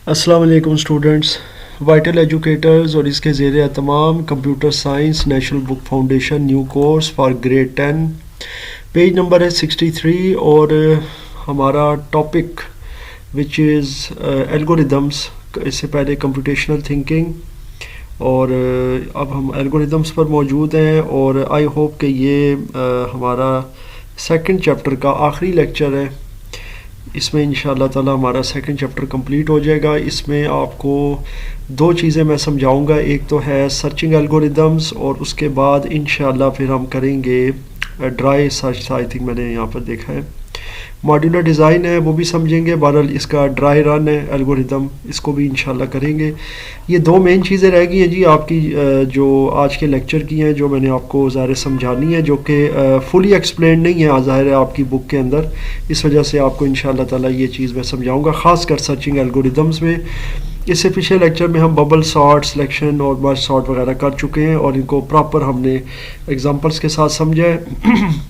अस्सलाम वालेकुम students. Vital educators और इसके ज़ेर तमाम computer science national book foundation new course for grade 10, page number है 63 और हमारा टॉपिक विच इज़ एल्गोरिदम्स। इससे पहले कंप्यूटेशनल थिंकिंग और अब हम एल्गोरिदम्स पर मौजूद हैं और आई होप कि ये हमारा सेकंड चैप्टर का आखिरी लेक्चर है। इसमें इंशाअल्लाह ताला हमारा सेकंड चैप्टर कंप्लीट हो जाएगा। इसमें आपको दो चीज़ें मैं समझाऊंगा, एक तो है सर्चिंग एल्गोरिदम्स और उसके बाद इंशाअल्लाह फिर हम करेंगे ड्राई सर्च। आई थिंक मैंने यहाँ पर देखा है मॉड्यूलर डिज़ाइन है, वो भी समझेंगे। बहरहाल इसका ड्राई रन है एल्गोरिदम, इसको भी इंशाल्लाह करेंगे। ये दो मेन चीज़ें रह गई हैं जी आपकी जो आज के लेक्चर की हैं, जो मैंने आपको ज़ाहिर समझानी है, जो कि फुली एक्सप्लेन नहीं है ज़ाहिर है आपकी बुक के अंदर। इस वजह से आपको इंशाल्लाह ताला ये चीज़ मैं समझाऊँगा, ख़ासकर सर्चिंग एल्गोरिदम्स में। इससे पिछले लेक्चर में हम बबल सॉर्ट, सिलेक्शन और मर्ज सॉर्ट वगैरह कर चुके हैं और इनको प्रॉपर हमने एग्जांपल्स के साथ समझा है।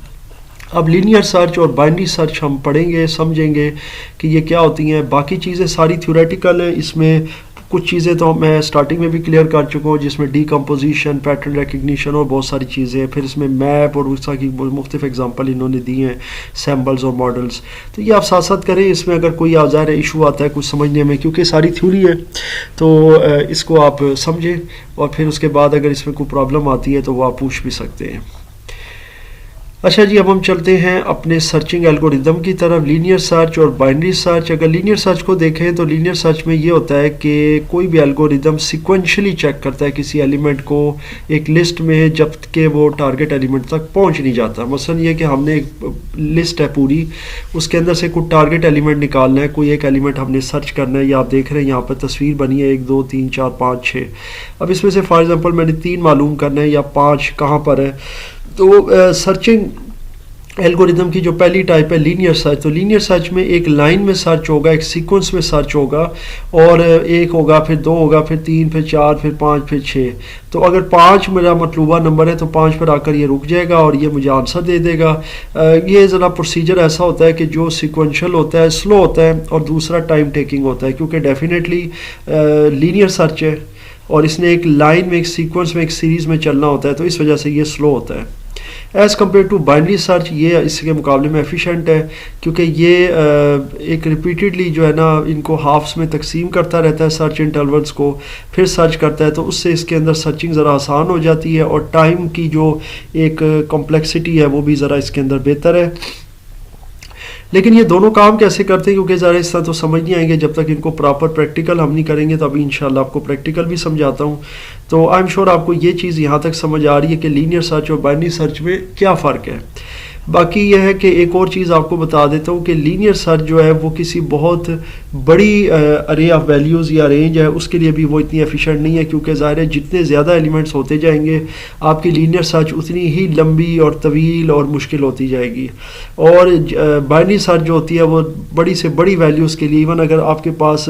अब लीनियर सर्च और बाइनरी सर्च हम पढ़ेंगे, समझेंगे कि ये क्या होती हैं। बाकी चीज़ें सारी थ्योरेटिकल हैं, इसमें कुछ चीज़ें तो मैं स्टार्टिंग में भी क्लियर कर चुका हूँ, जिसमें डीकम्पोजिशन, पैटर्न रिकग्निशन और बहुत सारी चीज़ें हैं। फिर इसमें मैप और उसका की मुख्तलिफ एग्जांपल इन्होंने दी हैं, सैम्पल्स और मॉडल्स। तो ये आप साथ साथ करें। इसमें अगर कोई ज़ाहिर इशू आता है कुछ समझने में, क्योंकि सारी थ्योरी है, तो इसको आप समझें और फिर उसके बाद अगर इसमें कोई प्रॉब्लम आती है तो वो आप पूछ भी सकते हैं। अच्छा जी, अब हम चलते हैं अपने सर्चिंग एल्गोरिदम की तरफ। लीनियर सर्च और बाइनरी सर्च। अगर लीनियर सर्च को देखें तो लीनियर सर्च में ये होता है कि कोई भी एल्गोरिदम सिक्वेंशली चेक करता है किसी एलिमेंट को एक लिस्ट में, जब कि वो टारगेट एलिमेंट तक पहुंच नहीं जाता। मसलन ये कि हमने एक लिस्ट है पूरी, उसके अंदर से कोई टारगेट एलिमेंट निकालना है, कोई एक एलिमेंट हमने सर्च करना है। या आप देख रहे हैं यहाँ पर तस्वीर बनी है 1 2 3 4 5 6। अब इसमें से फॉर एग्जाम्पल मैंने 3 मालूम करना है या 5 कहाँ पर है। तो सर्चिंग एल्गोरिदम की जो पहली टाइप है लीनियर सर्च, तो लीनियर सर्च में एक लाइन में सर्च होगा, एक सीक्वेंस में सर्च होगा, और एक होगा, फिर 2 होगा, फिर 3, फिर 4, फिर 5, फिर 6। तो अगर 5 मेरा मतलूबा नंबर है तो 5 पर आकर ये रुक जाएगा और ये मुझे आंसर दे देगा। ये ज़रा प्रोसीजर ऐसा होता है कि जो सिक्वेंशल होता है स्लो होता है और दूसरा टाइम टेकिंग होता है, क्योंकि डेफिनेटली लीनियर सर्च है और इसने एक लाइन में, एक सीक्वेंस में, एक सीरीज़ में चलना होता है, तो इस वजह से ये स्लो होता है। As compared to binary search ये इसके मुकाबले में एफिशिएंट है, क्योंकि ये एक रिपीटेडली जो है ना इनको हाफ्स में तकसीम करता रहता है सर्च इंटरवल्स को, फिर सर्च करता है, तो उससे इसके अंदर सर्चिंग ज़रा आसान हो जाती है और टाइम की जो एक कॉम्प्लेक्सिटी है वो भी ज़रा इसके अंदर बेहतर है। लेकिन ये दोनों काम कैसे करते हैं, क्योंकि ज़रा इस तरह तो समझ नहीं आएंगे जब तक इनको प्रॉपर प्रैक्टिकल हम नहीं करेंगे। तो अभी इंशाल्लाह आपको प्रैक्टिकल भी समझाता हूँ। तो आई एम श्योर आपको ये चीज़ यहाँ तक समझ आ रही है कि लीनियर सर्च और बाइनरी सर्च में क्या फ़र्क है। बाकी यह है कि एक और चीज़ आपको बता देता हूँ कि लीनियर सर्च जो है वो किसी बहुत बड़ी अरे ऑफ वैल्यूज़ या रेंज है, उसके लिए भी वो इतनी एफिशिएंट नहीं है, क्योंकि ज़ाहिर है जितने ज़्यादा एलिमेंट्स होते जाएंगे आपकी लीनियर सर्च उतनी ही लंबी और तवील और मुश्किल होती जाएगी। और बाइनरी सर्च जो होती है वो बड़ी से बड़ी वैल्यूज़ के लिए, इवन अगर आपके पास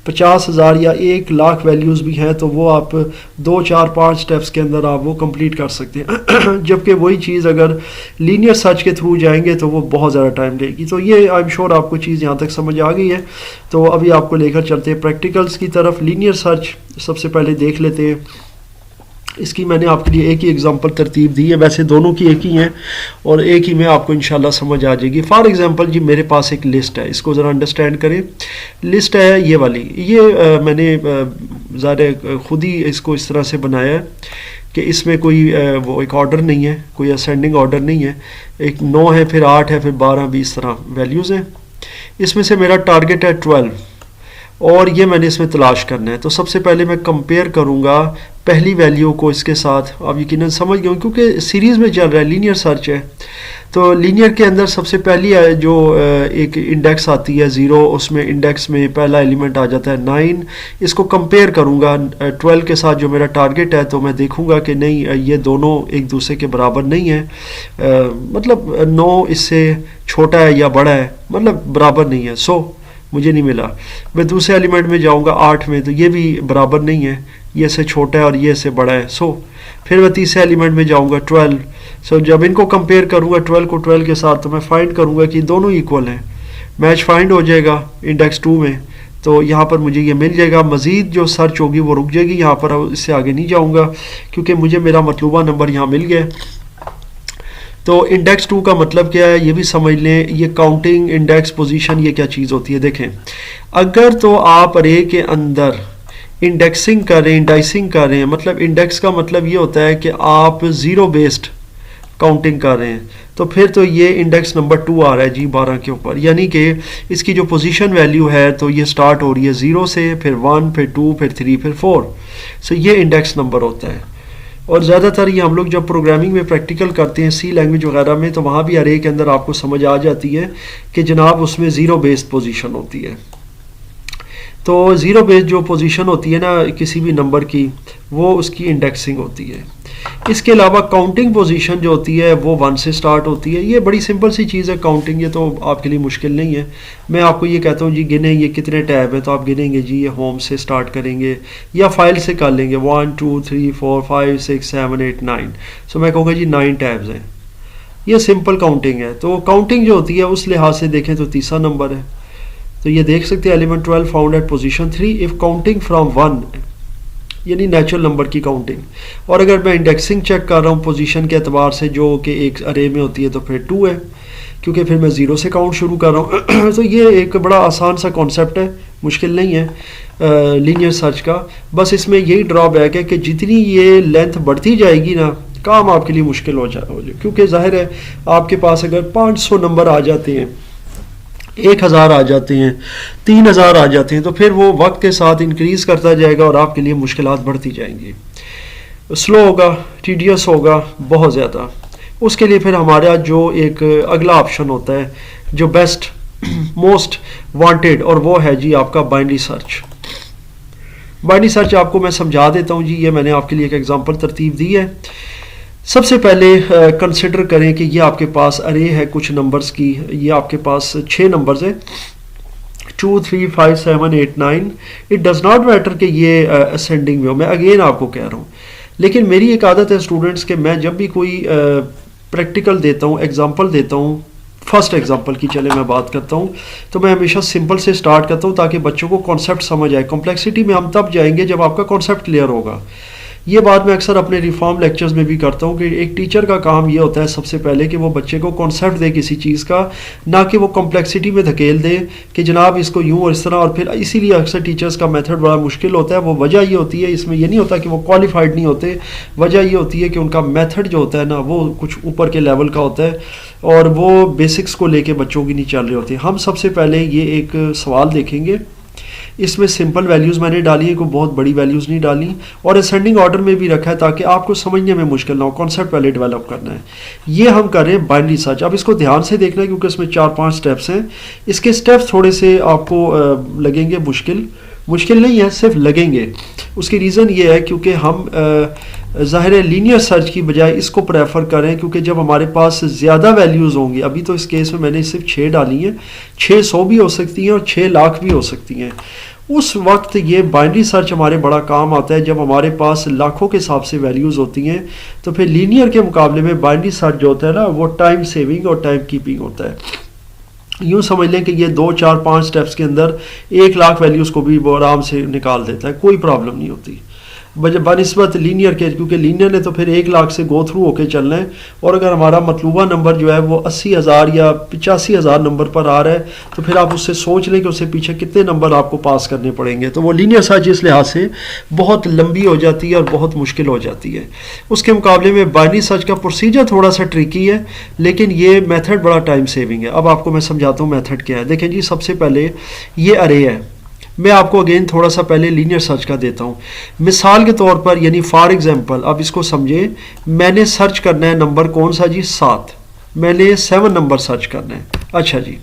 50,000 या 1,00,000 वैल्यूज़ भी हैं तो वो आप 2 4 5 स्टेप्स के अंदर आप वो कंप्लीट कर सकते हैं। जबकि वही चीज़ अगर लीनियर सर्च के थ्रू जाएंगे तो वो बहुत ज़्यादा टाइम लेगी। तो ये आई एम श्योर आपको चीज़ यहाँ तक समझ आ गई है। तो अभी आपको लेकर चलते हैं प्रैक्टिकल्स की तरफ। लीनियर सर्च सबसे पहले देख लेते हैं। इसकी मैंने आपके लिए एक ही एग्जांपल तरतीब दी है, वैसे दोनों की एक ही हैं और एक ही में आपको इंशाल्लाह समझ आ जाएगी। फॉर एग्जांपल जी मेरे पास एक लिस्ट है, इसको ज़रा अंडरस्टैंड करें। लिस्ट है ये वाली, ये मैंने ज़्यादा खुद ही इसको इस तरह से बनाया है कि इसमें कोई वो एक ऑर्डर नहीं है, कोई असेंडिंग ऑर्डर नहीं है। एक 9 है, फिर 8 है, फिर 12, 20 तरह वैल्यूज़ हैं। इसमें से मेरा टारगेट है 12 और ये मैंने इसमें तलाश करना है। तो सबसे पहले मैं कंपेयर करूँगा पहली वैल्यू को इसके साथ। आप यकीनन समझ गए क्योंकि सीरीज़ में चल रहा है, लीनियर सर्च है। तो लीनियर के अंदर सबसे पहली जो एक इंडेक्स आती है 0, उसमें इंडेक्स में पहला एलिमेंट आ जाता है 9। इसको कंपेयर करूँगा 12 के साथ जो मेरा टारगेट है, तो मैं देखूँगा कि नहीं ये दोनों एक दूसरे के बराबर नहीं है। मतलब 9 इससे छोटा है या बड़ा है, मतलब बराबर नहीं है, सो मुझे नहीं मिला। मैं दूसरे एलिमेंट में जाऊँगा 8 में, तो ये भी बराबर नहीं है, ये से छोटा है और ये से बड़ा है, सो फिर मैं तीसरे एलिमेंट में जाऊँगा 12। सो जब इनको कंपेयर करूँगा 12 को 12 के साथ, तो मैं फाइंड करूँगा कि दोनों इक्वल हैं। मैच फाइंड हो जाएगा इंडेक्स 2 में, तो यहाँ पर मुझे ये मिल जाएगा। मज़ीद जो सर्च होगी वो रुक जाएगी यहाँ पर, इससे आगे नहीं जाऊँगा क्योंकि मुझे मेरा मतलूबा नंबर यहाँ मिल गया। तो इंडेक्स 2 का मतलब क्या है ये भी समझ लें। ये काउंटिंग, इंडेक्स, पोजीशन, ये क्या चीज़ होती है। देखें, अगर तो आप अरे के अंदर इंडेक्सिंग कर रहे हैं, इंडाइसिंग कर रहे हैं, मतलब इंडेक्स का मतलब ये होता है कि आप ज़ीरो बेस्ड काउंटिंग कर रहे हैं, तो फिर तो ये इंडेक्स नंबर 2 आ रहा है जी 12 के ऊपर, यानी कि इसकी जो पोजीशन वैल्यू है तो ये स्टार्ट हो रही है 0 से, फिर 1, फिर 2, फिर 3, फिर 4। सो ये इंडेक्स नंबर होता है। और ज़्यादातर ये हम लोग जब प्रोग्रामिंग में प्रैक्टिकल करते हैं सी लैंग्वेज वगैरह में, तो वहाँ भी अरे के अंदर आपको समझ आ जाती है कि जनाब उसमें ज़ीरो बेस्ड पोजीशन होती है। तो ज़ीरो बेस्ड जो पोजीशन होती है ना किसी भी नंबर की, वो उसकी इंडेक्सिंग होती है। इसके अलावा काउंटिंग पोजीशन जो होती है वो 1 से स्टार्ट होती है। ये बड़ी सिंपल सी चीज़ है काउंटिंग, ये तो आपके लिए मुश्किल नहीं है। मैं आपको ये कहता हूँ जी गिने ये कितने टैब हैं, तो आप गिनेंगे जी ये होम से स्टार्ट करेंगे या फाइल से कर लेंगे 1 2 3 4 5 6 7 8 9। सो मैं कहूँगा जी 9 टैब्स हैं। ये सिंपल काउंटिंग है। तो काउंटिंग जो होती है उस लिहाज से देखें तो तीसरा नंबर है। तो ये देख सकते हैं element 12 found at position 3 if counting from 1, यानी नेचुरल नंबर की काउंटिंग। और अगर मैं इंडेक्सिंग चेक कर रहा हूँ पोजीशन के अतबार से जो कि एक अरे में होती है, तो फिर 2 है क्योंकि फिर मैं 0 से काउंट शुरू कर रहा हूँ। तो ये एक बड़ा आसान सा कॉन्सेप्ट है, मुश्किल नहीं है लीनियर सर्च का। बस इसमें यही ड्रॉबैक है कि जितनी ये लेंथ बढ़ती जाएगी ना, काम आपके लिए मुश्किल हो जाए, क्योंकि जाहिर है आपके पास अगर 500 नंबर आ जाते हैं, 1000 आ जाते हैं, 3000 आ जाते हैं, तो फिर वो वक्त के साथ इंक्रीज़ करता जाएगा और आपके लिए मुश्किलात बढ़ती जाएंगी। स्लो होगा, टीडियस होगा बहुत ज़्यादा। उसके लिए फिर हमारा जो एक अगला ऑप्शन होता है जो बेस्ट मोस्ट वांटेड, और वो है जी आपका बाइनरी सर्च। बाइनरी सर्च आपको मैं समझा देता हूँ जी, ये मैंने आपके लिए एक एग्जांपल तरतीब दी है। सबसे पहले कंसिडर करें कि ये आपके पास अरे है कुछ नंबर्स की, ये आपके पास 6 नंबर्स है 2 3 5 7 8 9। इट डज़ नॉट मैटर कि ये असेंडिंग में हो, मैं अगेन आपको कह रहा हूँ। लेकिन मेरी एक आदत है स्टूडेंट्स के, मैं जब भी कोई प्रैक्टिकल देता हूँ, एग्जांपल देता हूँ, फर्स्ट एग्जांपल की चले मैं बात करता हूँ, तो मैं हमेशा सिंपल से स्टार्ट करता हूँ ताकि बच्चों को कॉन्सेप्ट समझ आए। कॉम्प्लेक्सिटी में हम तब जाएंगे जब आपका कॉन्सेप्ट क्लियर होगा। ये बात मैं अक्सर अपने रिफॉर्म लेक्चर्स में भी करता हूँ कि एक टीचर का काम ये होता है सबसे पहले कि वो बच्चे को कॉन्सेप्ट दे किसी चीज़ का, ना कि वो कॉम्प्लेक्सिटी में धकेल दे कि जनाब इसको यूँ और इस तरह। और फिर इसीलिए अक्सर टीचर्स का मेथड बड़ा मुश्किल होता है। वो वजह ये होती है, इसमें ये नहीं होता कि वो क्वालिफाइड नहीं होते, वजह ये होती है कि उनका मेथड जो होता है ना वो कुछ ऊपर के लेवल का होता है और वो बेसिक्स को लेके बच्चों की नहीं चल रही होती। हम सबसे पहले ये एक सवाल देखेंगे, इसमें सिंपल वैल्यूज़ मैंने डाली है, कोई बहुत बड़ी वैल्यूज़ नहीं डाली, और असेंडिंग ऑर्डर में भी रखा है ताकि आपको समझने में मुश्किल ना हो, कॉन्सेप्ट पहले डेवलप करना है। ये हम कर रहे हैं बाइनरी सर्च। अब इसको ध्यान से देखना है क्योंकि इसमें 4-5 स्टेप्स हैं। इसके स्टेप्स थोड़े से आपको लगेंगे मुश्किल नहीं है, सिर्फ लगेंगे। उसकी रीज़न ये है क्योंकि हम ज़ाहिर है लीनियर सर्च की बजाय इसको प्रेफर करें, क्योंकि जब हमारे पास ज़्यादा वैल्यूज़ होंगी, अभी तो इस केस में मैंने सिर्फ 6 डाली हैं, 600 भी हो सकती हैं और 6 लाख भी हो सकती हैं। उस वक्त ये बाइनरी सर्च हमारे बड़ा काम आता है जब हमारे पास लाखों के हिसाब से वैल्यूज़ होती हैं। तो फिर लीनियर के मुकाबले में बाइनरी सर्च जो होता है ना वो टाइम सेविंग और टाइम कीपिंग होता है। यूँ समझ लें कि ये 2 4 5 स्टेप्स के अंदर 1 लाख वैल्यूज़ को भी वो आराम से निकाल देता है, कोई प्रॉब्लम नहीं होती बनिस्बत लीनियर के, क्योंकि लीनियर ने तो फिर 1 लाख से गो थ्रू होके चलना है। और अगर हमारा मतलूबा नंबर जो है वो 80,000 या 85,000 नंबर पर आ रहा है तो फिर आप उससे सोच लें कि उससे पीछे कितने नंबर आपको पास करने पड़ेंगे। तो वो लीनियर सर्च इस लिहाज से बहुत लंबी हो जाती है और बहुत मुश्किल हो जाती है। उसके मुकाबले में बाइनरी सर्च का प्रोसीजर थोड़ा सा ट्रिकी है, लेकिन ये मेथड बड़ा टाइम सेविंग है। अब आपको मैं समझाता हूँ मेथड क्या है। देखें जी, सबसे पहले ये अरे है, मैं आपको अगेन थोड़ा सा पहले लीनियर सर्च का देता हूँ मिसाल के तौर पर, यानी फॉर एग्जांपल। अब इसको समझे, मैंने सर्च करना है नंबर कौन सा जी, 7। मैंने 7 नंबर सर्च करना है। अच्छा जी,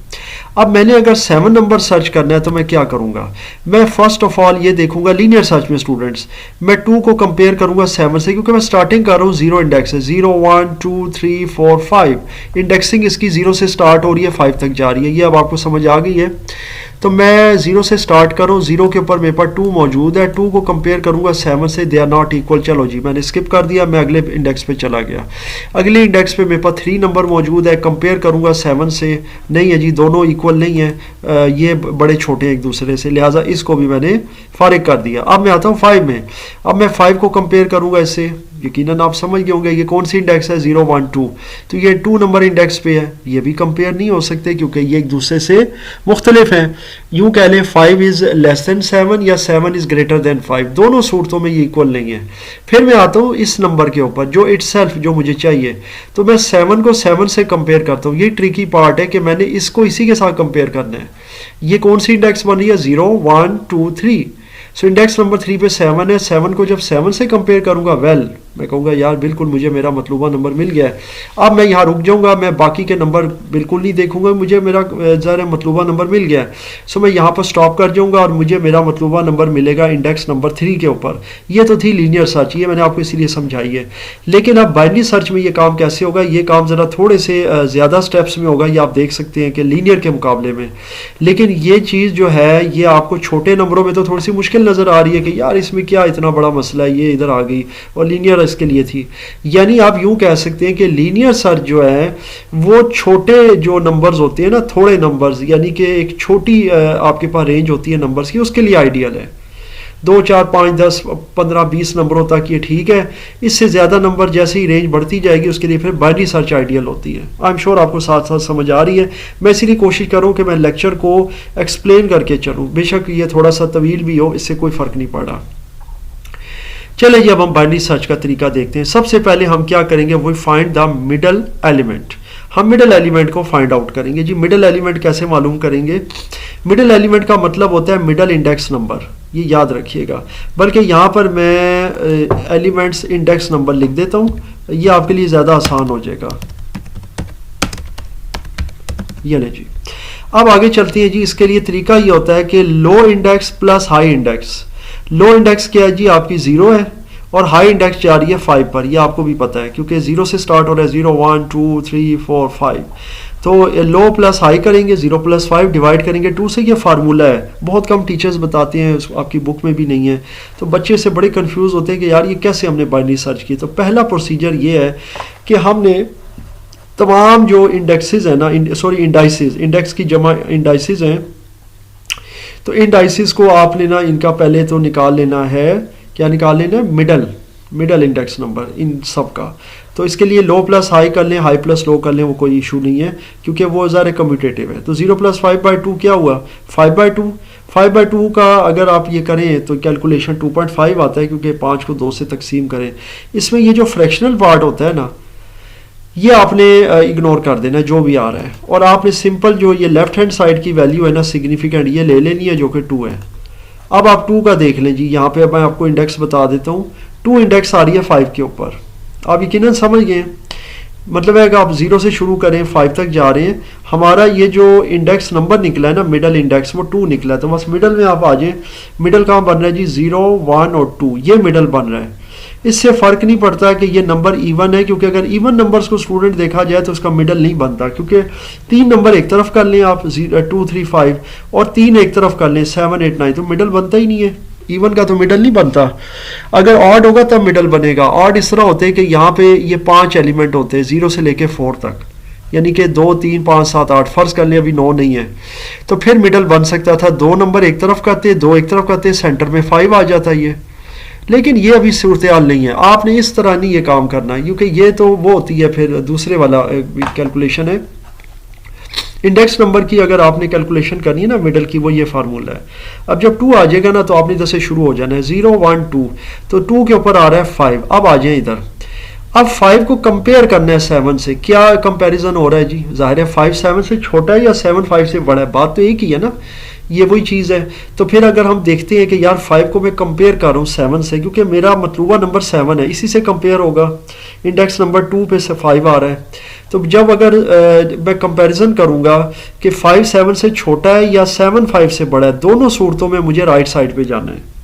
अब मैंने अगर 7 नंबर सर्च करना है तो मैं क्या करूँगा, मैं फर्स्ट ऑफ ऑल ये देखूंगा लीनियर सर्च में स्टूडेंट्स, मैं 2 को कंपेयर करूँगा 7 से, क्योंकि मैं स्टार्टिंग कर रहा हूँ 0 इंडेक्स है, 0 1 2 3 4 5। इंडेक्सिंग इसकी 0 से स्टार्ट हो रही है, 5 तक जा रही है। ये अब आपको समझ आ गई है। तो मैं 0 से स्टार्ट करूँ, 0 के ऊपर मेरे पास 2 मौजूद है, 2 को कंपेयर करूँगा 7 से, दे आर नॉट इक्वल। चलो जी मैंने स्किप कर दिया, मैं अगले इंडेक्स पे चला गया। अगले इंडेक्स पे मेरे पास 3 नंबर मौजूद है, कंपेयर करूँगा 7 से, नहीं है जी दोनों इक्वल नहीं है, ये बड़े छोटे हैं एक दूसरे से, लिहाजा इसको भी मैंने फारिग कर दिया। अब मैं आता हूँ 5 में। अब मैं 5 को कंपेयर करूँगा इससे, यकीनन आप समझ गए होंगे ये कौन सी इंडेक्स है, 0 1 2, तो ये 2 नंबर इंडेक्स पे है, ये भी कंपेयर नहीं हो सकते क्योंकि ये एक दूसरे से मुख्तलिफ हैं। यूँ कह लें 5 इज़ लेस दैन 7 या 7 इज़ ग्रेटर दैन 5, दोनों सूरतों में ये इक्वल नहीं है। फिर मैं आता हूँ इस नंबर के ऊपर जो इटसेल्फ जो मुझे चाहिए, तो मैं 7 को 7 से कंपेयर करता हूँ। ये ट्रिकी पार्ट है कि मैंने इसको इसी के साथ कंपेयर करना है। ये कौन सी इंडेक्स बन रही है, 0 1 2 3, सो इंडेक्स नंबर 3 पे 7 है, 7 को जब 7 से कंपेयर करूंगा, वेल मैं कहूँगा यार बिल्कुल मुझे मेरा मतलूबा नंबर मिल गया है। अब मैं यहाँ रुक जाऊँगा, मैं बाकी के नंबर बिल्कुल नहीं देखूंगा, मुझे मेरा ज़रा मतलूबा नंबर मिल गया है, सो मैं यहाँ पर स्टॉप कर जाऊँगा और मुझे मेरा मतलूबा नंबर मिलेगा इंडेक्स नंबर 3 के ऊपर। ये तो थी लीनियर सर्च, ये मैंने आपको इसीलिए समझाई है। लेकिन अब बाइनरी सर्च में ये काम कैसे होगा, ये काम ज़रा थोड़े से ज़्यादा स्टेप्स में होगा, ये आप देख सकते हैं कि लीनियर के मुकाबले में। लेकिन ये चीज़ जो है ये आपको छोटे नंबरों में तो थोड़ी सी मुश्किल नज़र आ रही है कि यार इसमें क्या इतना बड़ा मसला है, ये इधर आ गई, और लीनियर इसके लिए थी। यानी आप यूं कह सकते हैं कि लीनियर सर्च जो है वो छोटे जो नंबर्स होते हैं ना, थोड़े नंबर्स, यानी कि एक छोटी आपके पास रेंज होती है नंबर्स की, उसके लिए आइडियल है। 2 4 5 10 15 20 नंबरों तक ये ठीक है। इससे ज़्यादा नंबर जैसे ही रेंज बढ़ती जाएगी उसके लिए फिर बाइनरी सर्च आइडियल होती है। आई एम श्योर आपको साथ साथ समझ आ रही है। मैं इसीलिए कोशिश करूँ कि मैं लेक्चर को एक्सप्लेन करके चलूँ, बेशक ये थोड़ा सा तवील भी हो, इससे कोई फ़र्क नहीं पड़ा। चले जी अब हम बाइनरी सर्च का तरीका देखते हैं। सबसे पहले हम क्या करेंगे, वो फाइंड द मिडल एलिमेंट। हम मिडल एलिमेंट को फाइंड आउट करेंगे जी। मिडल एलिमेंट कैसे मालूम करेंगे, मिडल एलिमेंट का मतलब होता है मिडल इंडेक्स नंबर, ये याद रखिएगा। बल्कि यहाँ पर मैं एलिमेंट्स इंडेक्स नंबर लिख देता हूँ, ये आपके लिए ज़्यादा आसान हो जाएगा। ये ले जी, अब आगे चलते हैं जी। इसके लिए तरीका ये होता है कि लो इंडेक्स प्लस हाई इंडेक्स। लो इंडेक्स क्या है जी, आपकी 0 है और हाई इंडेक्स जा रही है 5 पर, ये आपको भी पता है क्योंकि 0 से स्टार्ट हो रहा है, 0 1 2 3 4 5। तो लो प्लस हाई करेंगे, 0 प्लस 5 डिवाइड करेंगे 2 से, ये फार्मूला है, बहुत कम टीचर्स बताते हैं, आपकी बुक में भी नहीं है। तो बच्चे से बड़े कंफ्यूज होते हैं कि यार ये कैसे हमने बाइनरी सर्च की। तो पहला प्रोसीजर ये है कि हमने तमाम जो इंडेक्सेस है ना, इंडाइसिस, इंडेक्स की जमा इंडाइसिस हैं, तो इंडाइसिस को आपने ना इनका पहले तो निकाल लेना है, क्या निकाल लेना है, मिडल इंडेक्स नंबर इन सब का। तो इसके लिए लो प्लस हाई कर लें, हाई प्लस लो कर लें, वो कोई इशू नहीं है क्योंकि वो ज़रा कम्यूटेटिव है। तो 0 प्लस 5/2 क्या हुआ, 5/2। 5/2 का अगर आप ये करें तो कैलकुलेशन 2.5 आता है क्योंकि 5 को 2 से तकसीम करें। इसमें ये जो फ्रैक्शनल पार्ट होता है ना, ये आपने इग्नोर कर देना जो भी आ रहा है, और आपने सिंपल जो ये लेफ्ट हैंड साइड की वैल्यू है ना सिग्निफिकेंट, ये ले लेनी है जो कि 2 है। अब आप 2 का देख लें जी, यहाँ पे मैं आपको इंडेक्स बता देता हूँ। 2 इंडेक्स आ रही है 5 के ऊपर, आप यकीनन समझ गए। मतलब है कि आप 0 से शुरू करें 5 तक जा रहे हैं, हमारा ये जो इंडेक्स नंबर निकला है ना मिडल इंडेक्स, वो 2 निकला है। तो बस मिडल में आप आ जाएं। मिडल कहाँ बन रहा है जी, 0 1 और 2, ये मिडल बन रहा है। इससे फ़र्क नहीं पड़ता कि ये नंबर इवन है, क्योंकि अगर इवन नंबर्स को स्टूडेंट देखा जाए तो उसका मिडल नहीं बनता, क्योंकि 3 नंबर एक तरफ कर लें आप 2 3 5 और 3 एक तरफ कर लें 7 8 9, तो मिडल बनता ही नहीं है। इवन का तो मिडल नहीं बनता। अगर ऑड होगा तब मिडल बनेगा। ऑड इस तरह होते हैं कि यहाँ पे ये 5 एलिमेंट होते हैं 0 से लेके 4 तक, यानी कि 2 3 5 7 8, फर्ज कर लें अभी 9 नहीं है, तो फिर मिडल बन सकता था। 2 नंबर एक तरफ करते, 2 एक तरफ करते, सेंटर में 5 आ जाता ये। लेकिन ये अभी सूरत हाल नहीं है, आपने इस तरह नहीं ये काम करना, क्योंकि ये तो वो होती है फिर दूसरे वाला कैलकुलेशन है। इंडेक्स नंबर की अगर आपने कैलकुलेशन करनी है ना मिडल की, वो ये फार्मूला है। अब जब 2 आ जाएगा ना तो आपने इधर से शुरू हो जाना है, 0 1 2, तो 2 के ऊपर आ रहा है 5। अब आ जाए इधर, अब 5 को कंपेयर करना है 7 से। क्या कंपैरिजन हो रहा है जी, जाहिर है 5 7 से छोटा है या 7 5 से बड़ा है, बात तो एक ही है ना, ये वही चीज़ है। तो फिर अगर हम देखते हैं कि यार 5 को मैं कंपेयर कर रहा हूँ 7 से, क्योंकि मेरा मतलूबा नंबर 7 है, इसी से कंपेयर होगा। इंडेक्स नंबर 2 पे से 5 आ रहा है, तो जब अगर मैं कंपैरिजन करूँगा कि 5 7 से छोटा है या 7 5 से बड़ा है, दोनों सूरतों में मुझे राइट साइड पे जाना है।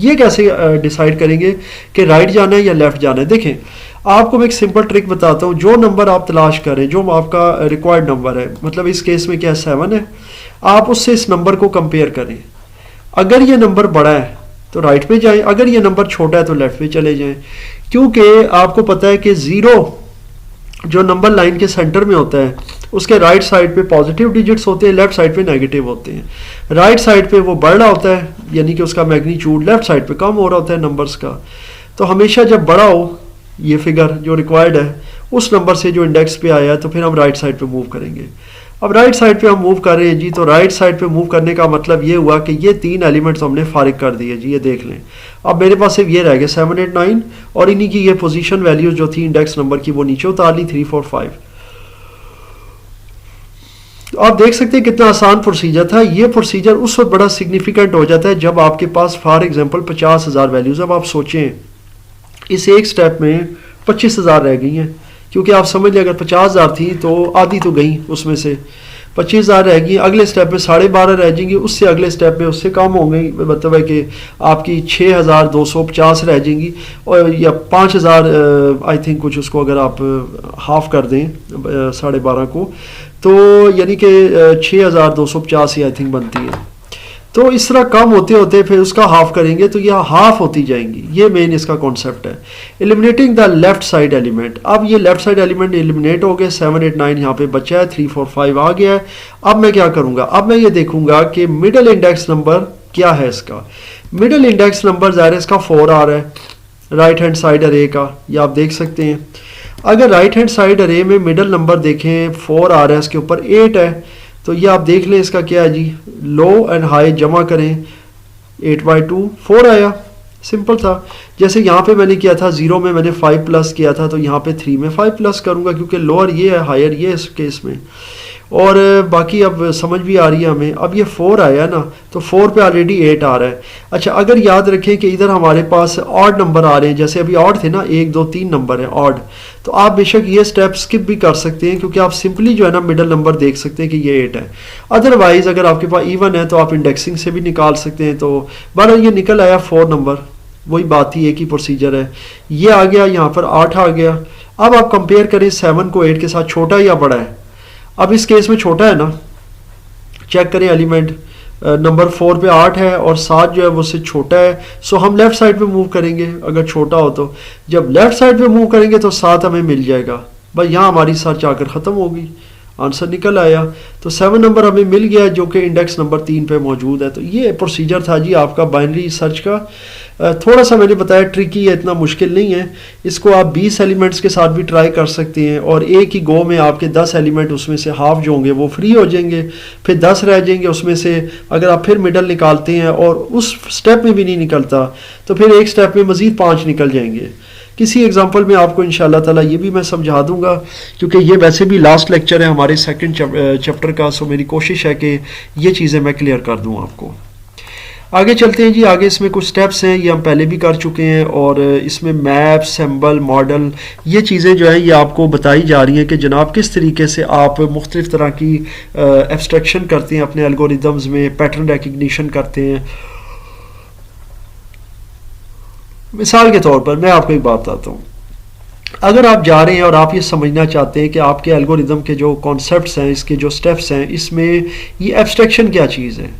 ये कैसे डिसाइड करेंगे कि राइट जाना है या लेफ्ट जाना है। देखें, आपको मैं एक सिंपल ट्रिक बताता हूँ। जो नंबर आप तलाश करें, जो आपका रिक्वायर्ड नंबर है, मतलब इस केस में क्या 7 है, आप उससे इस नंबर को कंपेयर करें। अगर ये नंबर बड़ा है तो राइट पे जाएं, अगर ये नंबर छोटा है तो लेफ्ट पे चले जाएं। क्योंकि आपको पता है कि 0 जो नंबर लाइन के सेंटर में होता है उसके राइट साइड पे पॉजिटिव डिजिट्स होते हैं, लेफ्ट साइड पे नेगेटिव होते हैं। राइट साइड पे वो बढ़ रहा होता है, यानी कि उसका मैग्नीट्यूड, लेफ्ट साइड पे कम हो रहा होता है नंबर्स का। तो हमेशा जब बड़ा हो ये फिगर जो रिक्वायर्ड है उस नंबर से जो इंडेक्स पे आया है, तो फिर हम राइट साइड पे मूव करेंगे। अब राइट साइड पे हम मूव कर रहे हैं जी, तो राइट साइड पे मूव करने का मतलब ये हुआ कि ये 3 एलिमेंट्स हमने फारिग कर दिए जी, ये देख लें। अब मेरे पास सिर्फ ये रह गए 7, 8, 9 और इन्हीं की ये पोजीशन वैल्यूज जो थी इंडेक्स नंबर की वो नीचे उतार ली 3, 4, 5। आप देख सकते हैं कितना आसान प्रोसीजर था। ये प्रोसीजर उस वक्त बड़ा सिग्निफिकेंट हो जाता है जब आपके पास फॉर एग्जांपल 50,000 वैल्यूज। अब आप सोचें इस एक स्टेप में 25,000 रह गई हैं, क्योंकि आप समझ लें अगर 50,000 थी तो आधी तो गई, उसमें से 25,000 रह गई। अगले स्टेप में 12.5 रह जाएंगी, उससे अगले स्टेप में उससे कम हो गई, मतलब है कि आपकी 6,250 रह जाएंगी, और या 5,000 आई थिंक कुछ, उसको अगर आप हाफ कर दें 12.5 को, तो यानी कि 6,250 ही आई थिंक बनती है। तो इस तरह कम होते होते फिर उसका हाफ करेंगे तो यह हाफ होती जाएंगी। ये मेन इसका कॉन्सेप्ट है। Eliminating the left side element. अब ये लेफ्ट साइड एलिमेंट एलिमिनेट हो गए, 7, 8, 9 यहाँ पे बचा है, 3, 4, 5 आ गया है। अब मैं क्या करूँगा, अब मैं ये देखूंगा कि मिडल इंडेक्स नंबर क्या है इसका। मिडल इंडेक्स नंबर ज़ाहिर है इसका 4 आ रहा है राइट हैंड साइड अरे का, ये आप देख सकते हैं। अगर राइट हैंड साइड अरे में मिडल नंबर देखें 4 आ रहा है, इसके ऊपर 8 है, तो ये आप देख लें इसका क्या है जी, लो एंड हाई जमा करें 8/2 4 आया। सिंपल था। जैसे यहाँ पे मैंने किया था 0 में मैंने 5 प्लस किया था, तो यहाँ पे 3 में 5 प्लस करूँगा, क्योंकि लोअर ये है हायर ये है इस केस में। और बाकी अब समझ भी आ रही है हमें। अब ये 4 आया ना, तो 4 पे ऑलरेडी 8 आ रहा है। अच्छा, अगर याद रखें कि इधर हमारे पास ऑड नंबर आ रहे हैं, जैसे अभी ऑड थे ना, 1, 2, 3 नंबर है ऑड, तो आप बेशक ये स्टेप स्किप भी कर सकते हैं, क्योंकि आप सिंपली जो है ना मिडल नंबर देख सकते हैं कि ये 8 है। अदरवाइज अगर आपके पास इवन है तो आप इंडेक्सिंग से भी निकाल सकते हैं। तो बहरहाल ये निकल आया 4 नंबर, वही बात ही, एक ही प्रोसीजर है। ये आ गया, यहाँ पर 8 आ गया। अब आप कंपेयर करें 7 को 8 के साथ, छोटा या बड़ा है। अब इस केस में छोटा है ना, चेक करें एलिमेंट नंबर 4 पे 8 है और 7 जो है वो उससे छोटा है, सो हम लेफ्ट साइड पे मूव करेंगे अगर छोटा हो तो। जब लेफ्ट साइड पे मूव करेंगे तो 7 हमें मिल जाएगा। बस यहाँ हमारी सर्च आकर ख़त्म होगी, आंसर निकल आया। तो 7 नंबर हमें मिल गया जो कि इंडेक्स नंबर 3 पे मौजूद है। तो ये प्रोसीजर था जी आपका बाइनरी सर्च का। थोड़ा सा मैंने बताया ट्रिकी है, इतना मुश्किल नहीं है। इसको आप 20 एलिमेंट्स के साथ भी ट्राई कर सकते हैं, और एक ही गो में आपके 10 एलिमेंट उसमें से हाफ जो होंगे वो फ्री हो जाएंगे, फिर 10 रह जाएंगे उसमें से। अगर आप फिर मिडल निकालते हैं और उस स्टेप में भी नहीं निकलता, तो फिर एक स्टेप में मज़ीद 5 निकल जाएंगे। किसी एग्जांपल में आपको इंशाल्लाह ताला ये भी मैं समझा दूंगा, क्योंकि ये वैसे भी लास्ट लेक्चर है हमारे सेकंड चैप्टर का। सो मेरी कोशिश है कि ये चीज़ें मैं क्लियर कर दूं आपको। आगे चलते हैं जी। आगे इसमें कुछ स्टेप्स हैं, ये हम पहले भी कर चुके हैं, और इसमें मैप, सिंबल, मॉडल, ये चीज़ें जो हैं ये आपको बताई जा रही हैं कि जनाब किस तरीके से आप मुख्तलिफ तरह की एब्स्ट्रैक्शन करते हैं अपने एल्गोरिदम्स में, पैटर्न रिकग्निशन करते हैं। मिसाल के तौर पर मैं आपको एक बात बताता हूँ। अगर आप जा रहे हैं और आप ये समझना चाहते हैं कि आपके एल्गोरिदम के जो कॉन्सेप्ट्स हैं, इसके जो स्टेप्स हैं, इसमें ये एब्स्ट्रैक्शन क्या चीज़ है,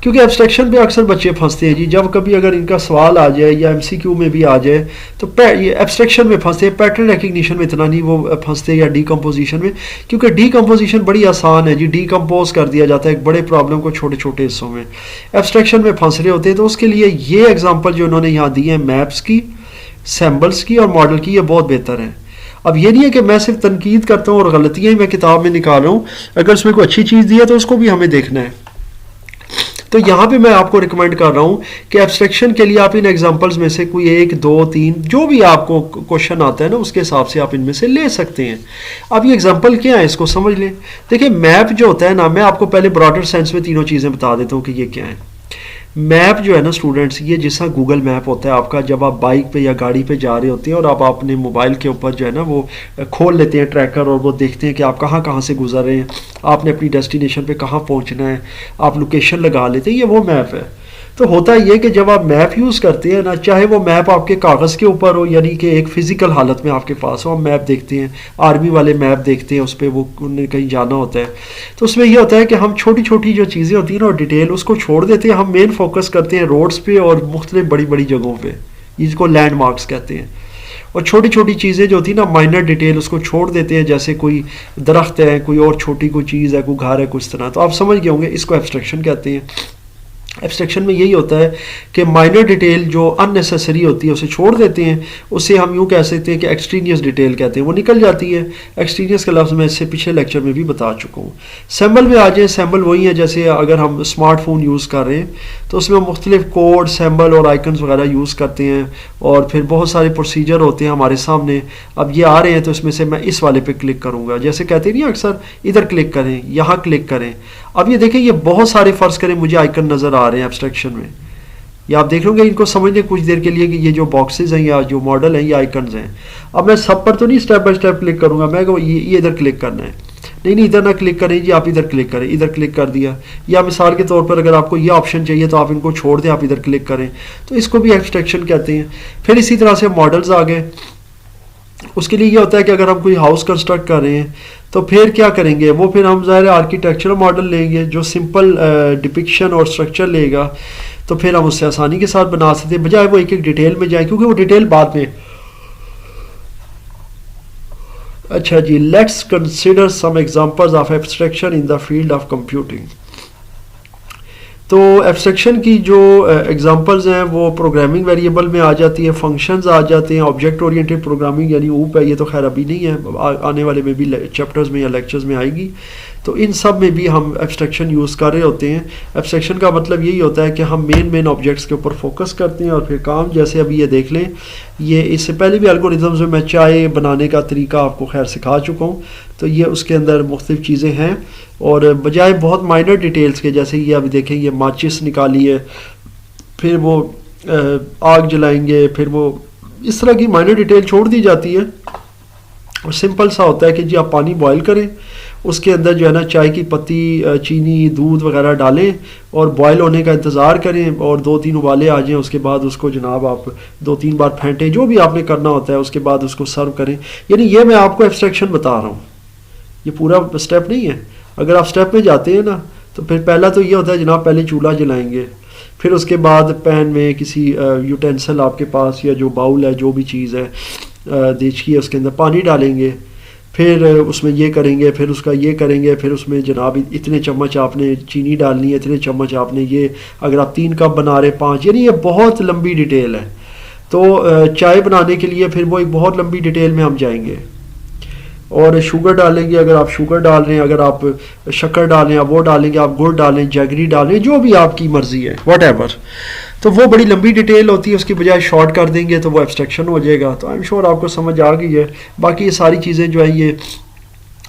क्योंकि एब्स्ट्रैक्शन पे अक्सर बच्चे फंसते हैं जी। जब कभी अगर इनका सवाल आ जाए या एमसीक्यू में भी आ जाए तो ये एब्स्ट्रैक्शन में फंसते हैं, पैटर्न रिकग्निशन में इतना नहीं वो फंसते, या डीकम्पोजिशन में, क्योंकि डीकम्पोजिशन बड़ी आसान है जी, डीकम्पोज कर दिया जाता है एक बड़े प्रॉब्लम को छोटे छोटे हिस्सों में। एब्स्ट्रैक्शन में फंस रहे होते हैं, तो उसके लिए ये एग्जाम्पल जो इन्होंने यहाँ दी है मैप्स की, सैम्बल्स की और मॉडल की, ये बहुत बेहतर है। अब ये नहीं है कि मैं सिर्फ तनकीद करता हूँ और गलतियाँ ही मैं किताब में निकाल रहा हूँ, अगर उसमें कोई अच्छी चीज़ दी है तो उसको भी हमें देखना है। तो यहाँ पे मैं आपको रिकमेंड कर रहा हूँ कि एब्स्ट्रैक्शन के लिए आप इन एग्जांपल्स में से कोई 1, 2, 3 जो भी आपको क्वेश्चन आता है ना, उसके हिसाब से आप इनमें से ले सकते हैं। अब ये एग्जांपल क्या है इसको समझ लें। देखिए मैप जो होता है ना, मैं आपको पहले ब्रॉडर सेंस में तीनों चीज़ें बता देता हूँ कि ये क्या है। मैप जो है ना स्टूडेंट्स, ये जैसा गूगल मैप होता है आपका, जब आप बाइक पे या गाड़ी पे जा रहे होते हैं और आप अपने मोबाइल के ऊपर जो है ना वो खोल लेते हैं ट्रैकर, और वो देखते हैं कि आप कहाँ कहाँ से गुजर रहे हैं, आपने अपनी डेस्टिनेशन पे कहाँ पहुँचना है, आप लोकेशन लगा लेते हैं, ये वो मैप है। तो होता ये कि जब आप मैप यूज़ करते हैं ना, चाहे वो मैप आपके कागज़ के ऊपर हो, यानी कि एक फ़िज़िकल हालत में आपके पास हो, हम मैप देखते हैं, आर्मी वाले मैप देखते हैं, उस पर वो उन्हें कहीं जाना होता है, तो उसमें ये होता है कि हम छोटी छोटी जो चीज़ें होती हैं ना, डिटेल उसको छोड़ देते हैं, हम मेन फोकस करते हैं रोड्स पे और मुख्तलिफ बड़ी बड़ी जगहों पे, जिसको लैंडमार्क्स कहते हैं। और छोटी छोटी चीज़ें जो होती हैं ना, माइनर डिटेल, उसको छोड़ देते हैं, जैसे कोई दरख्त है, कोई और छोटी कोई चीज़ है, कोई घर है, कुछ तरह। तो आप समझ गए होंगे, इसको एब्स्ट्रैक्शन कहते हैं। एब्स्ट्रैक्शन में यही होता है कि माइनर डिटेल जो अननेसेसरी होती है उसे छोड़ देते हैं, उसे हम यूँ कह सकते हैं कि एक्सट्रीनियस डिटेल कहते हैं, वो निकल जाती है। एक्सट्रीनियस का लफ्ज़ मैं इससे पिछले लेक्चर में भी बता चुका हूँ। सैम्बल में आ जाए, सैम्बल वही है जैसे अगर हम स्मार्टफोन यूज़ कर रहे हैं तो उसमें हम मुख्तलिफ कोड, सैम्बल और आइकन्स वगैरह यूज़ करते हैं, और फिर बहुत सारे प्रोसीजर होते हैं हमारे सामने। अब ये आ रहे हैं तो इसमें से मैं इस वाले पे क्लिक करूँगा, जैसे कहते नहीं अक्सर इधर क्लिक करें, यहाँ क्लिक करें। अब ये देखें, ये बहुत सारे फ़र्ज़ करें मुझे आइकन नज़र आ रहे हैं एब्स्ट्रैक्शन में, या आप देख लोगे इनको समझने कुछ देर के लिए कि ये जो बॉक्सेस हैं या जो मॉडल हैं ये आइकन्स हैं। अब मैं सब पर तो नहीं स्टेप बाय स्टेप क्लिक करूँगा, मैं कहूँ ये इधर क्लिक करना है, नहीं इधर ना क्लिक करें जी, आप इधर क्लिक करें, इधर क्लिक कर दिया। या मिसाल के तौर पर अगर आपको ये ऑप्शन चाहिए तो आप इनको छोड़ दें, आप इधर क्लिक करें, तो इसको भी एब्स्ट्रैक्शन कहते हैं। फिर इसी तरह से मॉडल्स आ गए। उसके लिए ये होता है कि अगर हम कोई हाउस कंस्ट्रक्ट कर रहे हैं तो फिर क्या करेंगे, वो फिर हम ज़ाहिर आर्किटेक्चरल मॉडल लेंगे जो सिंपल डिपिक्शन और स्ट्रक्चर लेगा, तो फिर हम उससे आसानी के साथ बना सकते हैं, बजाय वो एक एक डिटेल में जाए, क्योंकि वो डिटेल बाद में। अच्छा जी, let's consider some examples of abstraction in the field of computing. तो एब्स्ट्रैक्शन की जो एग्जांपल्स हैं वो प्रोग्रामिंग वेरिएबल में आ जाती है, फंक्शंस आ जाते हैं, ऑब्जेक्ट ओरिएंटेड प्रोग्रामिंग यानी ऊप है, ये तो खैर अभी नहीं है, आने वाले में भी चैप्टर्स में या लेक्चर्स में आएगी। तो इन सब में भी हम एब्स्ट्रैक्शन यूज़ कर रहे होते हैं। एब्स्ट्रैक्शन का मतलब यही होता है कि हम मेन ऑब्जेक्ट्स के ऊपर फोकस करते हैं और फिर काम, जैसे अभी ये देख लें, ये इससे पहले भी एल्गोरिथम्स में मैं चाय बनाने का तरीका आपको खैर सिखा चुका हूँ, तो ये उसके अंदर मुख्तलिफ चीज़ें हैं, और बजाय बहुत माइनर डिटेल्स के, जैसे ये अभी देखें ये माचिस निकाली है, फिर वो आग जलाएंगे, फिर वो इस तरह की माइनर डिटेल छोड़ दी जाती है, और सिंपल सा होता है कि जी आप पानी बॉयल करें, उसके अंदर जो है ना चाय की पत्ती, चीनी, दूध वगैरह डालें और बॉयल होने का इंतज़ार करें, और 2-3 उबाले आ जाएं, उसके बाद उसको जनाब आप 2-3 बार फेंटें, जो भी आपने करना होता है, उसके बाद उसको सर्व करें। यानी ये मैं आपको एब्स्ट्रैक्शन बता रहा हूँ, ये पूरा स्टेप नहीं है। अगर आप स्टेप में जाते हैं ना, तो फिर पहला तो ये होता है जनाब पहले चूल्हा जलाएंगे, फिर उसके बाद पैन में किसी यूटेंसिल आपके पास या जो बाउल है, जो भी चीज़ है देचकी है, उसके अंदर पानी डालेंगे, फिर उसमें ये करेंगे, फिर उसका ये करेंगे, फिर उसमें जनाब इतने चम्मच आपने चीनी डालनी है, इतने चम्मच आपने ये, अगर आप 3 कप बना रहे 5, यानी ये बहुत लंबी डिटेल है। तो चाय बनाने के लिए फिर वो एक बहुत लंबी डिटेल में हम जाएंगे, और शुगर डालेंगे, अगर आप शुगर डाल रहे हैं, अगर आप शक्कर डाल रहे हैं आप वो डालेंगे, आप गुड़ डालें, जैगरी डालें, जो भी आपकी मर्ज़ी है, व्हाटएवर। तो वो बड़ी लंबी डिटेल होती है, उसकी बजाय शॉर्ट कर देंगे तो वो एब्स्ट्रैक्शन हो जाएगा। तो आई एम श्योर आपको समझ आ गई है। बाकी ये सारी चीज़ें जो है ये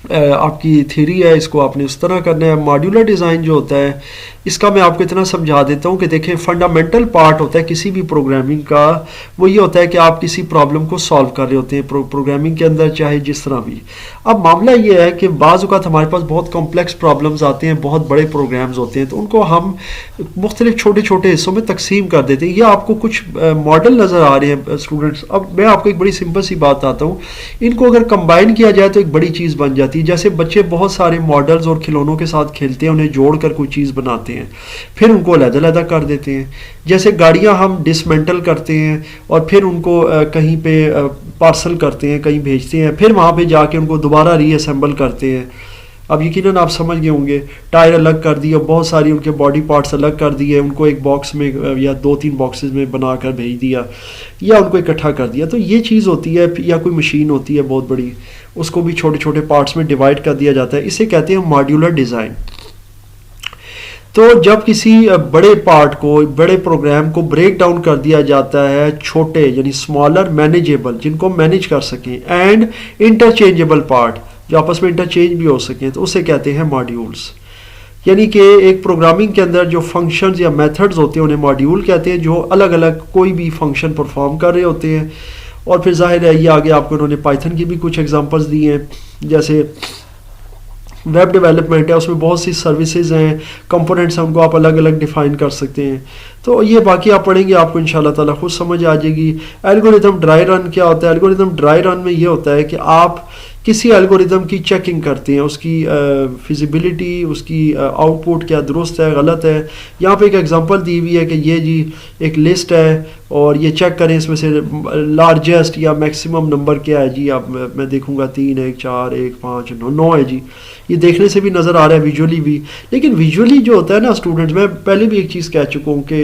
आपकी थ्योरी है, इसको आपने उस तरह करना है। मॉड्यूलर डिज़ाइन जो होता है इसका मैं आपको इतना समझा देता हूँ कि देखें, फंडामेंटल पार्ट होता है किसी भी प्रोग्रामिंग का, वो ये होता है कि आप किसी प्रॉब्लम को सॉल्व कर रहे होते हैं प्रोग्रामिंग के अंदर, चाहे जिस तरह भी। अब मामला ये है कि बाज़ औक़ात हमारे पास बहुत कॉम्प्लेक्स प्रॉब्लम्स आते हैं, बहुत बड़े प्रोग्राम्स होते हैं, तो उनको हम मुख्तलिफ छोटे छोटे हिस्सों में तकसीम कर देते हैं। ये आपको कुछ मॉडल नज़र आ रहे हैं स्टूडेंट्स। अब मैं आपको एक बड़ी सिंपल सी बात आता हूँ, इनको अगर कंबाइन किया जाए तो एक बड़ी चीज़ बन जाती है। जैसे बच्चे बहुत सारे मॉडल्स और खिलौनों के साथ खेलते हैं, उन्हें जोड़ कर कोई चीज़ बनाते हैं, फिर उनको अलग-अलग कर देते हैं। जैसे गाड़ियां हम डिसमेंटल करते हैं और फिर उनको कहीं पे पार्सल करते हैं, कहीं भेजते हैं, फिर वहाँ पे जाके उनको दोबारा रीअसेंबल करते हैं। अब यकीनन आप समझ गए होंगे, टायर अलग कर दिए, बहुत सारी उनके बॉडी पार्ट्स अलग कर दिए, उनको एक बॉक्स में या 2-3 बॉक्सेस में बना कर भेज दिया, या उनको इकट्ठा कर दिया। तो ये चीज़ होती है, या कोई मशीन होती है बहुत बड़ी, उसको भी छोटे छोटे पार्ट्स में डिवाइड कर दिया जाता है। इसे कहते हैं मॉड्यूलर डिज़ाइन। तो जब किसी बड़े पार्ट को, बड़े प्रोग्राम को ब्रेक डाउन कर दिया जाता है छोटे, यानी स्मॉलर मैनेजेबल, जिनको मैनेज कर सकें, एंड इंटरचेंजेबल पार्ट जो आपस में इंटरचेंज भी हो सकें, तो उसे कहते हैं मॉड्यूल्स। यानी कि एक प्रोग्रामिंग के अंदर जो फंक्शंस या मेथड्स होते हैं उन्हें मॉड्यूल कहते हैं, जो अलग अलग कोई भी फंक्शन परफॉर्म कर रहे होते हैं। और फिर जाहिर है ये आगे आपको उन्होंने पाइथन की भी कुछ एग्जांपल्स दी हैं, जैसे वेब डेवलपमेंट है, उसमें बहुत सी सर्विसेज हैं, कंपोनेंट्स हैं, उनको आप अलग अलग डिफाइन कर सकते हैं। तो ये बाकी आप पढ़ेंगे, आपको इंशाल्लाह ताला खुद समझ आ जाएगी। एल्गोरिथम ड्राई रन क्या होता है? एल्गोरिथम ड्राई रन में ये होता है कि आप किसी एल्गोरिथम की चेकिंग करते हैं, उसकी फिजिबिलिटी, उसकी आउटपुट क्या दुरुस्त है गलत है। यहाँ पे एक एग्जांपल दी हुई है कि ये जी एक लिस्ट है और ये चेक करें इसमें से लार्जेस्ट या मैक्सिमम नंबर क्या है जी। आप मैं देखूंगा 3 1 4 1 5 9 है जी। ये देखने से भी नज़र आ रहा है, विजुअली भी। लेकिन विजुअली जो होता है ना स्टूडेंट्स, मैं पहले भी एक चीज़ कह चुका हूँ कि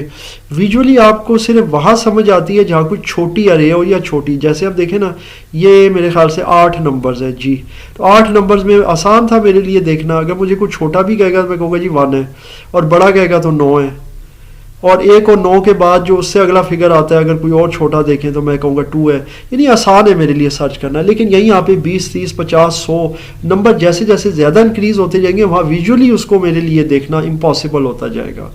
विजुअली आपको सिर्फ वहाँ समझ आती है जहाँ कोई छोटी अरे हो या छोटी, जैसे आप देखें ना, ये मेरे ख्याल से 8 नंबर्स है जी। तो 8 नंबर्स में आसान था मेरे लिए देखना। अगर मुझे कोई छोटा भी कहेगा तो मैं कहूँगा जी 1 है, और बड़ा कहेगा तो 9 है, और 1 और 9 के बाद जो उससे अगला फिगर आता है, अगर कोई और छोटा देखें तो मैं कहूँगा 2 है। यानी आसान है मेरे लिए सर्च करना। लेकिन यहीं यहाँ पे 20 30 50 100 नंबर जैसे जैसे ज़्यादा इंक्रीज़ होते जाएंगे, वहाँ विजुअली उसको मेरे लिए देखना इम्पॉसिबल होता जाएगा।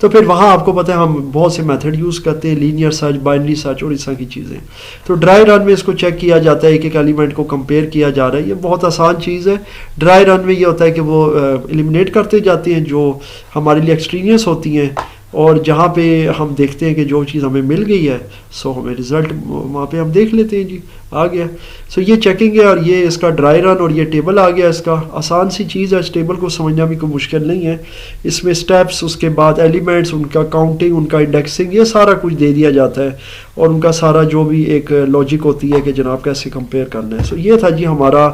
तो फिर वहाँ आपको पता है हम बहुत से मेथड यूज़ करते हैं, लीनियर सर्च, बाइनरी सर्च और इस तरह की चीज़ें। तो ड्राई रन में इसको चेक किया जाता है, एक एक एलिमेंट को कंपेयर किया जा रहा है। ये बहुत आसान चीज़ है। ड्राई रन में ये होता है कि वो एलिमिनेट करते जाते हैं जो हमारे लिए एक्सट्रीनियस होती हैं, और जहाँ पे हम देखते हैं कि जो चीज़ हमें मिल गई है, सो हमें रिज़ल्ट वहाँ पे हम देख लेते हैं जी, आ गया। सो ये चेकिंग है, और ये इसका ड्राई रन, और ये टेबल आ गया इसका। आसान सी चीज़ है, इस टेबल को समझना भी कोई मुश्किल नहीं है। इसमें स्टेप्स, उसके बाद एलिमेंट्स, उनका काउंटिंग, उनका इंडेक्सिंग, ये सारा कुछ दे दिया जाता है, और उनका सारा जो भी एक लॉजिक होती है कि जनाब कैसे कंपेयर करना है। सो ये था जी हमारा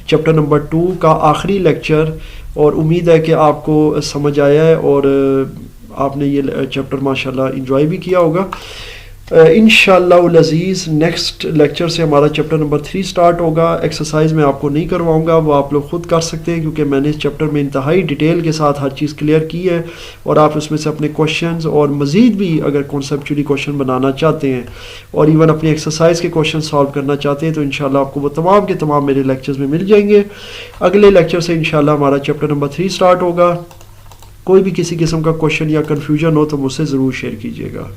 चैप्टर नंबर 2 का आखिरी लेक्चर, और उम्मीद है कि आपको समझ आया है और आपने ये चैप्टर माशाल्लाह इंजॉय भी किया होगा। इंशाअल्लाह अज़ीज़ नेक्स्ट लेक्चर से हमारा चैप्टर नंबर 3 स्टार्ट होगा। एक्सरसाइज में आपको नहीं करवाऊंगा, वो आप लोग खुद कर सकते हैं, क्योंकि मैंने इस चैप्टर में इंतहाई डिटेल के साथ हर चीज़ क्लियर की है, और आप उसमें से अपने क्वेश्चंस और मज़ीद भी अगर कॉन्सेप्चुअली क्वेश्चन बनाना चाहते हैं और इवन अपनी एक्सरसाइज के क्वेश्चन सॉल्व करना चाहते हैं, तो इंशाल्लाह आपको वो तमाम के तमाम मेरे लेक्चर्स में मिल जाएंगे। अगले लेक्चर से इंशाल्लाह हमारा चैप्टर नंबर 3 स्टार्ट होगा। कोई भी किसी किस्म का क्वेश्चन या कन्फ्यूजन हो तो मुझसे ज़रूर शेयर कीजिएगा।